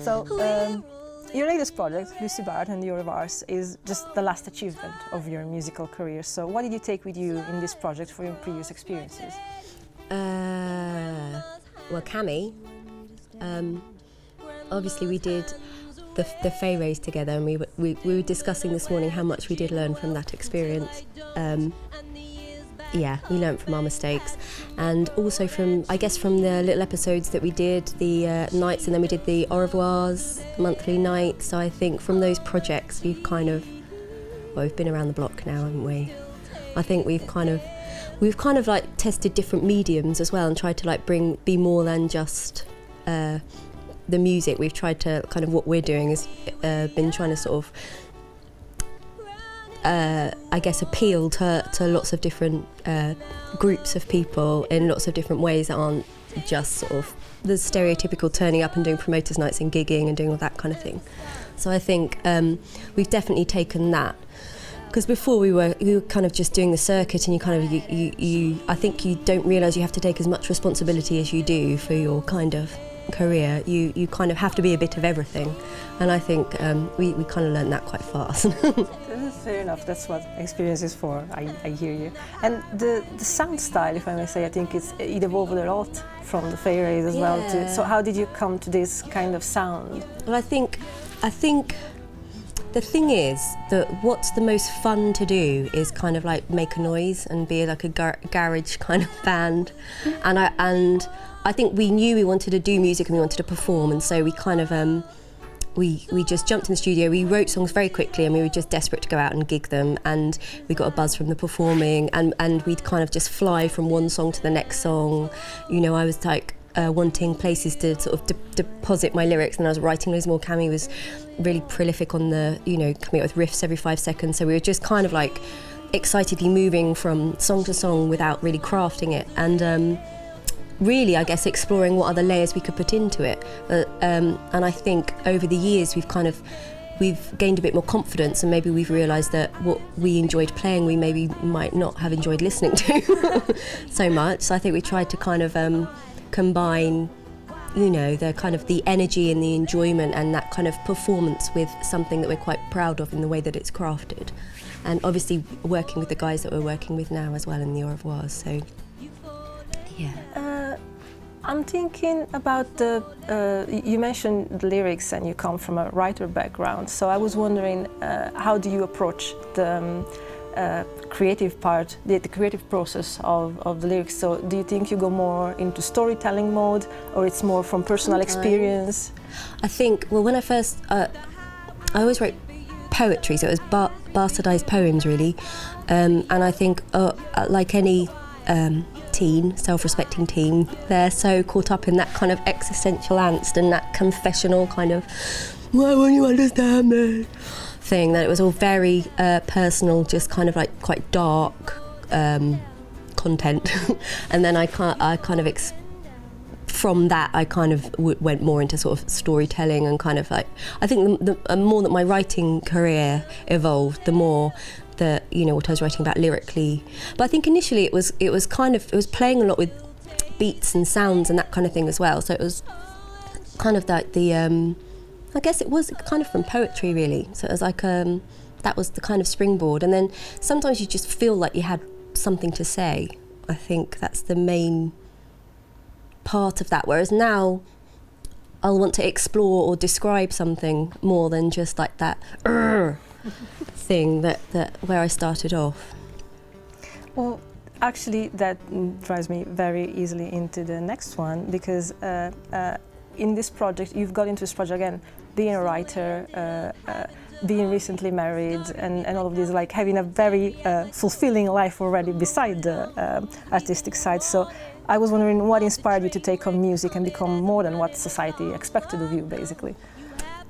So, your latest project, Lucy Barat and the Revoirs, is just the last achievement of your musical career. So what did you take with you in this project for your previous experiences? Well, Cami, obviously we did the Revoirs together, and we were discussing this morning how much we did learn from that experience. Yeah, we learned from our mistakes, and also from, I guess, from the little episodes that we did, the nights, and then we did the Revoirs monthly nights. So I think from those projects we've kind of, well, we've been around the block now, haven't we? I think we've kind of like tested different mediums as well, and tried to like be more than just the music. We've tried to kind of, what we're doing is been trying to sort of I guess appeal to lots of different groups of people in lots of different ways that aren't just sort of the stereotypical turning up and doing promoters nights and gigging and doing all that kind of thing. So I think we've definitely taken that, because before we were kind of just doing the circuit, and you I think you don't realise you have to take as much responsibility as you do for your kind of career. You kind of have to be a bit of everything, and I think we kind of learned that quite fast. Fair enough, that's what experience is for, I hear you. And the sound style, if I may say, I think it evolved a lot from the Revoirs as well too. So how did you come to this kind of sound? Well, I think the thing is that what's the most fun to do is kind of like make a noise and be like a garage kind of band. And I think we knew we wanted to do music and we wanted to perform, and so we kind of we just jumped in the studio. We wrote songs very quickly, and we were just desperate to go out and gig them, and we got a buzz from the performing, and we'd kind of just fly from one song to the next song. You know, I was like wanting places to sort of deposit my lyrics, and I was writing loads more. Cami was really prolific on the, you know, coming up with riffs every 5 seconds, so we were just kind of like excitedly moving from song to song without really crafting it, and really, I guess, exploring what other layers we could put into it. And I think over the years we've gained a bit more confidence, and maybe we've realised that what we enjoyed playing we maybe might not have enjoyed listening to so much. So I think we tried to kind of combine, you know, the kind of the energy and the enjoyment and that kind of performance with something that we're quite proud of in the way that it's crafted. And obviously working with the guys that we're working with now as well in the Revoirs, so yeah. I'm thinking about you mentioned the lyrics and you come from a writer background, so I was wondering how do you approach the creative part, the creative process of the lyrics? So do you think you go more into storytelling mode, or it's more from personal experience? I think, well, when I first, I always wrote poetry, so it was bastardized poems really, and I think like any self-respecting teen, they're so caught up in that kind of existential angst and that confessional kind of why won't you understand me thing, that it was all very personal, just kind of like quite dark content. And then from that I kind of went more into sort of storytelling, and kind of like, I think the more that my writing career evolved, the more that, you know, what I was writing about lyrically. But I think initially it was playing a lot with beats and sounds and that kind of thing as well. So it was kind of like I guess it was kind of from poetry really. So it was like that was the kind of springboard. And then sometimes you just feel like you had something to say. I think that's the main part of that. Whereas now I'll want to explore or describe something more than just like that thing that where I started off. Well, actually that drives me very easily into the next one, because in this project, you've got into this project again, being a writer, being recently married, and all of this, like having a very fulfilling life already beside the artistic side. So I was wondering what inspired you to take on music and become more than what society expected of you, basically?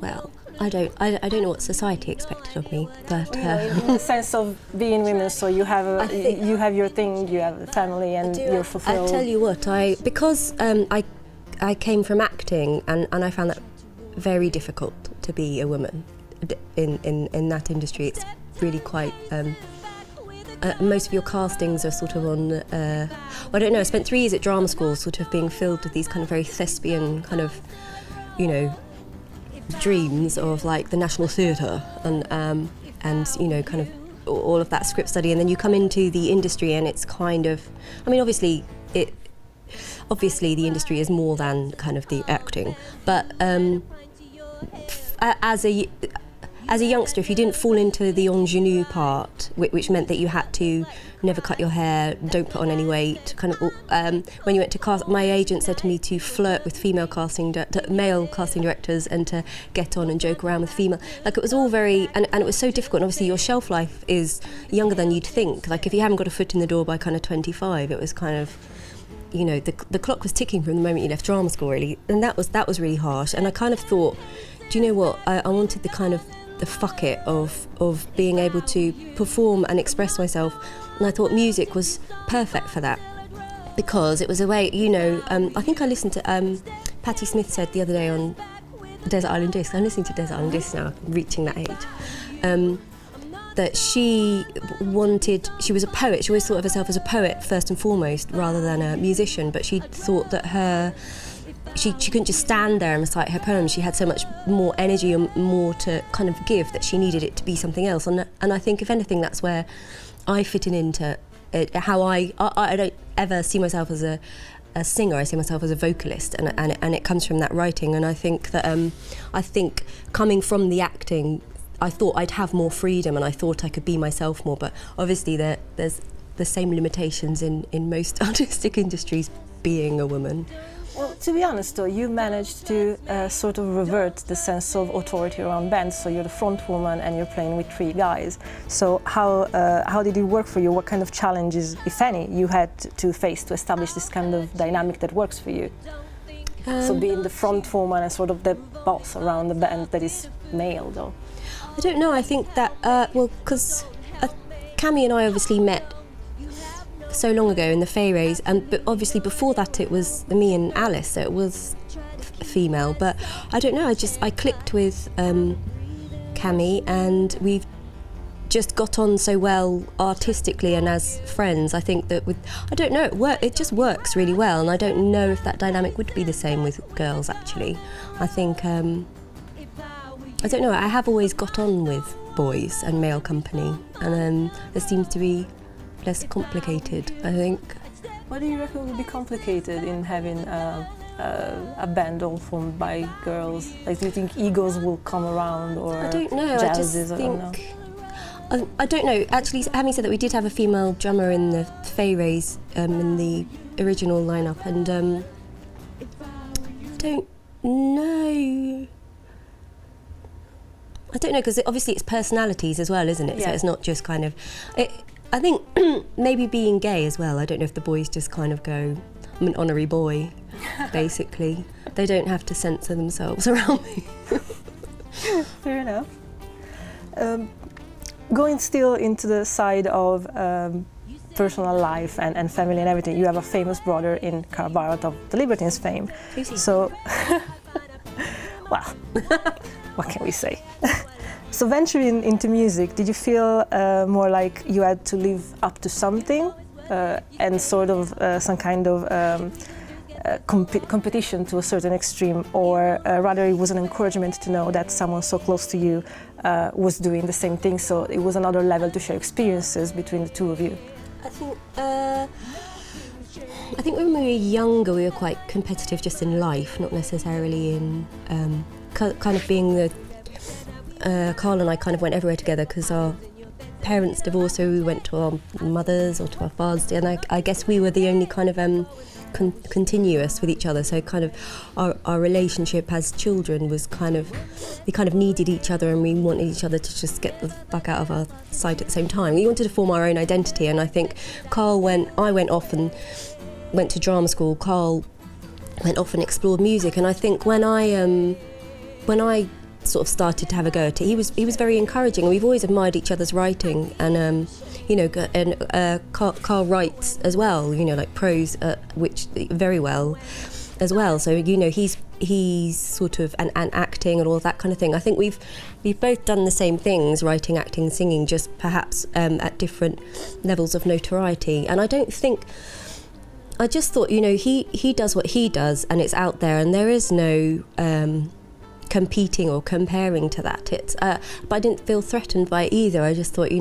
Well, I don't know what society expected of me, but in the sense of being women, so you have you have your thing, you have a family, and you're fulfilled. I tell you what, because I came from acting, and I found that very difficult to be a woman in that industry. It's really quite. Most of your castings are sort of on. Well, I don't know. I spent 3 years at drama school, sort of being filled with these kind of very thespian kind of, you know, dreams of like the National Theatre and you know, kind of all of that script study, and then you come into the industry and it's kind of, I mean, obviously the industry is more than kind of the acting, but as a youngster, if you didn't fall into the ingenue part, which meant that you had to never cut your hair, don't put on any weight, kind of, when you went to cast, my agent said to me to flirt with male casting directors and to get on and joke around with female. Like, it was all very, and it was so difficult. And obviously your shelf life is younger than you'd think. Like, if you haven't got a foot in the door by kind of 25, it was kind of, you know, the clock was ticking from the moment you left drama school, really. And that was really harsh. And I kind of thought, do you know what, I wanted the kind of the fuck it of being able to perform and express myself, and I thought music was perfect for that, because it was a way, you know, I think I listened to Patti Smith said the other day on Desert Island Discs, I'm listening to Desert Island Discs now, reaching that age, that she was a poet. She always thought of herself as a poet first and foremost rather than a musician, but she thought that she couldn't just stand there and recite her poems. She had so much more energy and more to kind of give that she needed it to be something else. And I think, if anything, that's where I fit into it, how I don't ever see myself as a singer. I see myself as a vocalist, and it comes from that writing. And I think that I think coming from the acting, I thought I'd have more freedom and I thought I could be myself more. But obviously there's the same limitations in most artistic industries, being a woman. Well, to be honest though, you managed to sort of revert the sense of authority around bands, so you're the front woman and you're playing with 3 guys. So how did it work for you? What kind of challenges, if any, you had to face to establish this kind of dynamic that works for you? So being the front woman and sort of the boss around the band that is male though. I don't know, I think that, because Cammy and I obviously met so long ago in the Revoirs, but obviously before that it was me and Alice, so it was female. But I don't know, I clicked with Cammy, and we've just got on so well artistically and as friends. I think that it just works really well, and I don't know if that dynamic would be the same with girls actually. I think I don't know, I have always got on with boys and male company, and there seems to be less complicated, I think. What do you reckon would be complicated in having a band all formed by girls? Like, do you think egos will come around, or I don't know. I just think I don't know. Actually, having said that, we did have a female drummer in the Revoirs in the original lineup, and I don't know. I don't know, because obviously it's personalities as well, isn't it? Yeah. So it's not just kind of. I think maybe being gay as well. I don't know if the boys just kind of go, I'm an honorary boy, basically. They don't have to censor themselves around me. Fair enough. Going still into the side of personal life and family and everything, you have a famous brother in Barat of the Libertines fame. So, well, what can we say? So venturing into music, did you feel more like you had to live up to something and sort of some kind of competition to a certain extreme, or rather it was an encouragement to know that someone so close to you was doing the same thing, so it was another level to share experiences between the two of you? I think when we were younger we were quite competitive just in life, not necessarily in kind of being the Carl and I kind of went everywhere together because our parents divorced, so we went to our mothers or to our fathers, and I guess we were the only kind of continuous with each other, so kind of our relationship as children was we kind of needed each other, and we wanted each other to just get the fuck out of our sight at the same time. We wanted to form our own identity, and I think I went off and went to drama school. Carl went off and explored music, and I think when I sort of started to have a go at it, he was very encouraging, and we've always admired each other's writing, and Carl writes as well, like prose, which very well as well, so he's sort of and acting and all of that kind of thing. I think we've both done the same things, writing, acting, singing, just perhaps at different levels of notoriety. And I just thought, he does what he does, and it's out there, and there is no competing or comparing to that. It's but I didn't feel threatened by it either. I just thought, we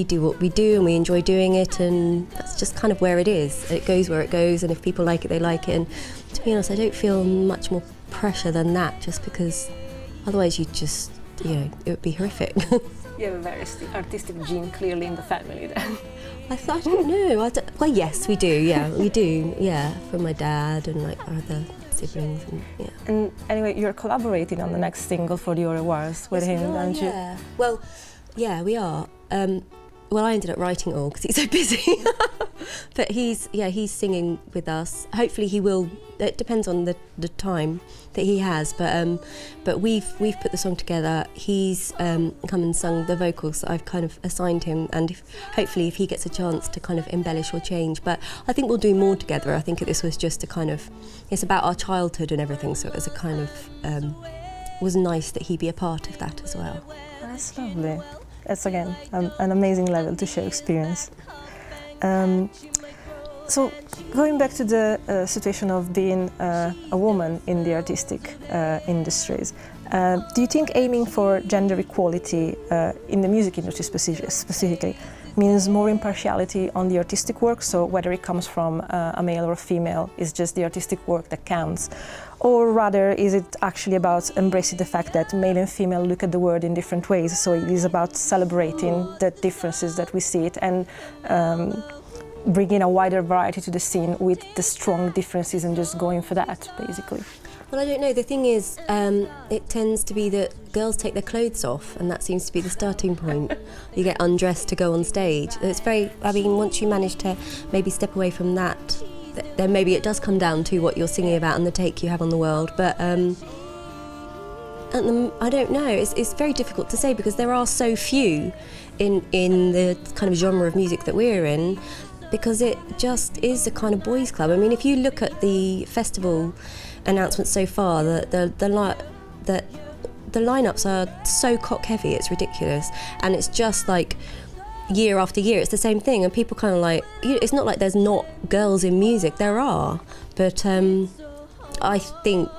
do what we do and we enjoy doing it, and that's just kind of where it is. It goes where it goes, and if people like it, they like it. And to be honest, I don't feel much more pressure than that, just because otherwise you'd just, it would be horrific. You have a very artistic gene clearly in the family then. I don't know. Well, yes, we do. Yeah, we do. Yeah, from my dad and like our other siblings. And anyway, you're collaborating on the next single for the Revoirs with him, aren't you? Yeah. Well, yeah, we are. Well, I ended up writing it all because he's so busy. But he's singing with us. Hopefully he will. It depends on the time that he has. But we've put the song together. He's come and sung the vocals that I've kind of assigned him, and hopefully if he gets a chance to kind of embellish or change. But I think we'll do more together. I think this was just a kind of, it's about our childhood and everything. So it was a kind of was nice that he be a part of that as well. That's lovely. That's again an amazing level to show experience. So going back to the situation of being a woman in the artistic industries, do you think aiming for gender equality in the music industry specifically means more impartiality on the artistic work? So whether it comes from a male or a female, is just the artistic work that counts? Or rather, is it actually about embracing the fact that male and female look at the world in different ways? So it is about celebrating the differences that we see it, and bringing a wider variety to the scene with the strong differences and just going for that, basically. Well, I don't know. The thing is, it tends to be that girls take their clothes off, and that seems to be the starting point. You get undressed to go on stage. It's very, once you manage to maybe step away from that, then maybe it does come down to what you're singing about and the take you have on the world. But I don't know. It's very difficult to say because there are so few in the kind of genre of music that we're in, because it just is a kind of boys' club. I mean, if you look at the festival announcements so far, the lineups are so cock heavy, it's ridiculous, and it's just like year after year it's the same thing, and people kind of like, it's not like there's not girls in music, there are, but I think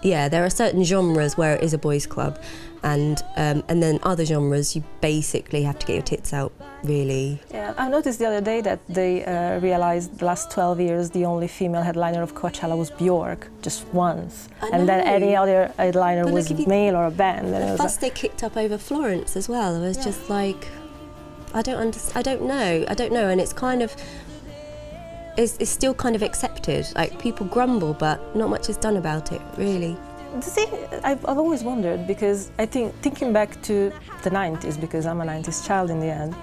there are certain genres where it is a boys' club, and then other genres you basically have to get your tits out, really. Yeah, I noticed the other day that they realized the last 12 years the only female headliner of Coachella was Björk, just once, and then any other headliner was male or a band. The fuss they kicked up over Florence as well, it was just like, I don't know, and it's kind of, it's still kind of accepted. Like, people grumble, but not much is done about it, really. The thing, I've always wondered, because I think, thinking back to the 90s, because I'm a 90s child in the end,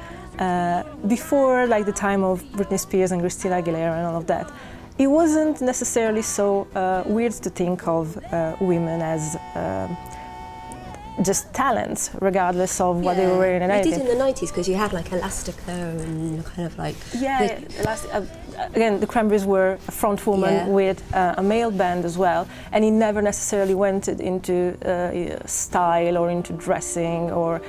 before like the time of Britney Spears and Christina Aguilera and all of that, it wasn't necessarily so weird to think of women as just talents, regardless of what they were wearing and anything. It did in the 90s, because you had like Elastica and kind of like... Again, the Cranberries were a front woman with a male band as well, and he never necessarily went into style or into dressing or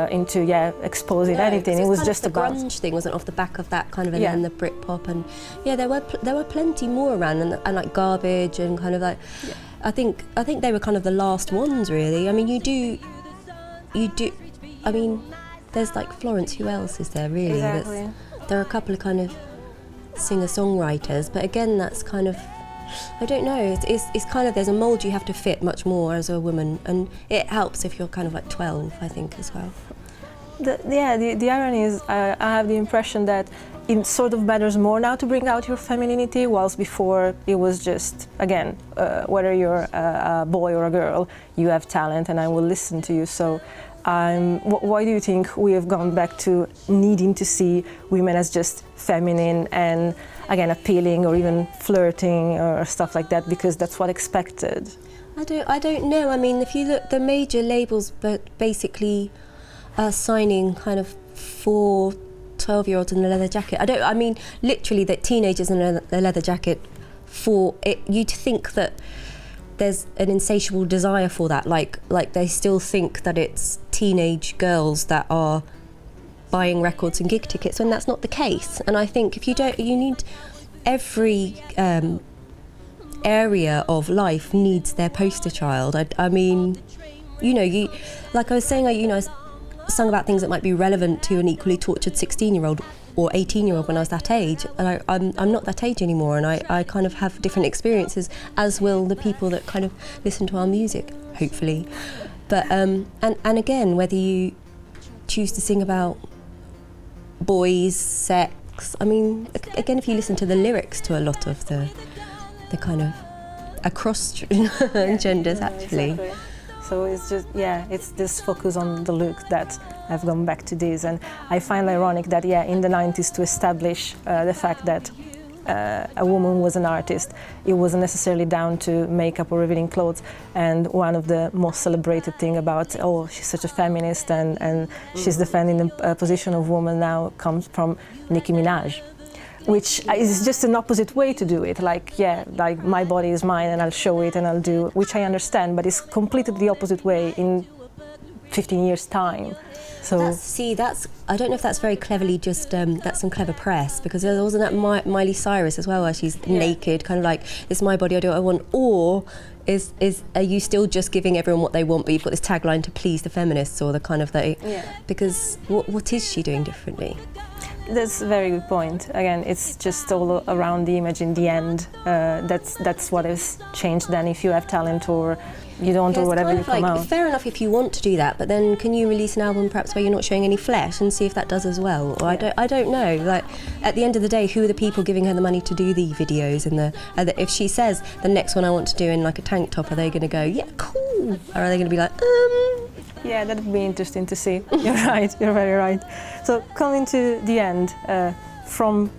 into exposing anything. It was just about the grunge thing wasn't off the back of that kind of, and then the Britpop, and there were plenty more around, and like Garbage and kind of like. I think they were kind of the last ones, really. I mean, you do. I mean, there's like Florence. Who else is there, really? Exactly. There are a couple of kind of singer-songwriters, but again, that's kind of, I don't know. It's kind of, there's a mould you have to fit much more as a woman, and it helps if you're kind of like 12, I think, as well. The irony is, I have the impression that it sort of matters more now to bring out your femininity, whilst before it was just, again, whether you're a boy or a girl, you have talent and I will listen to you. So why do you think we have gone back to needing to see women as just feminine and, again, appealing or even flirting or stuff like that, because that's what expected? I don't know. I mean, if you look, the major labels basically are signing kind of 4 12-year-olds in a leather jacket. I mean, literally, that teenagers in a leather jacket, for it, you'd think that there's an insatiable desire for that. Like they still think that it's teenage girls that are buying records and gig tickets, when that's not the case. And I think if you need every area of life needs their poster child. I mean, you know, like I was saying, I sung about things that might be relevant to an equally tortured 16-year-old or 18-year-old when I was that age, and I'm not that age anymore, and I kind of have different experiences, as will the people that kind of listen to our music, hopefully. But and again, whether you choose to sing about boys, sex, I mean, again, if you listen to the lyrics to a lot of the kind of across genders, actually. Exactly. So it's just, it's this focus on the look that I've gone back to this, and I find ironic that in the 90s, to establish the fact that a woman was an artist, it wasn't necessarily down to makeup or revealing clothes. And one of the most celebrated thing about, she's such a feminist and she's defending the position of woman now, comes from Nicki Minaj, which is just an opposite way to do it. Like my body is mine and I'll show it and I'll do, which I understand, but it's completely the opposite way in 15 years' time. So I don't know if that's very cleverly just, that's some clever press, because there wasn't that Miley Cyrus as well, where she's naked, kind of like, it's my body, I do what I want, or are you still just giving everyone what they want, but you've got this tagline to please the feminists, or the kind of because what is she doing differently? That's a very good point. Again, it's just all around the image in the end. That's what has changed then, if you have talent or you don't, or whatever you come out. Fair enough if you want to do that, but then can you release an album perhaps where you're not showing any flesh and see if that does as well? Or I don't know. Like, at the end of the day, who are the people giving her the money to do the videos? And if she says the next one I want to do in like a tank top, are they going to go, yeah, cool? Or are they going to be like, Yeah, that'd be interesting to see. You're right, you're very right. So coming to the end, from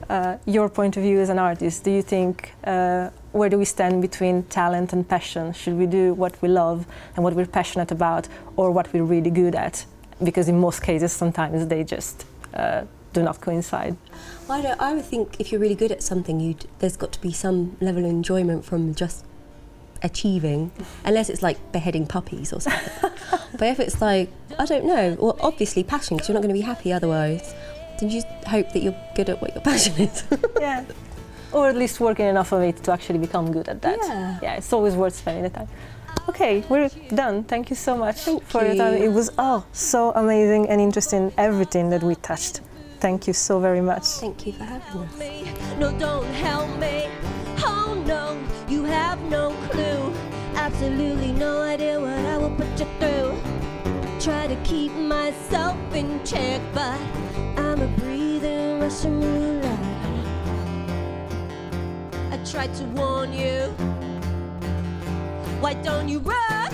your point of view as an artist, do you think, where do we stand between talent and passion? Should we do what we love and what we're passionate about, or what we're really good at? Because in most cases, sometimes they just do not coincide. Well, I would think if you're really good at something, there's got to be some level of enjoyment from just achieving, unless it's like beheading puppies or something. But if it's like, I don't know, well, obviously passion, because you're not going to be happy otherwise. Then you just hope that you're good at what your passion is. Yeah. Or at least working enough of it to actually become good at that. Yeah, it's always worth spending the time. Okay, we're done. Thank you so much for your time. It was so amazing and interesting, everything that we touched. Thank you so very much. Thank you for having us. No, don't help me. Oh no, you have no clue. Absolutely no idea what I will put you through. Try to keep myself in check, but I'm a breathing Russian roulette. I tried to warn you. Why don't you run?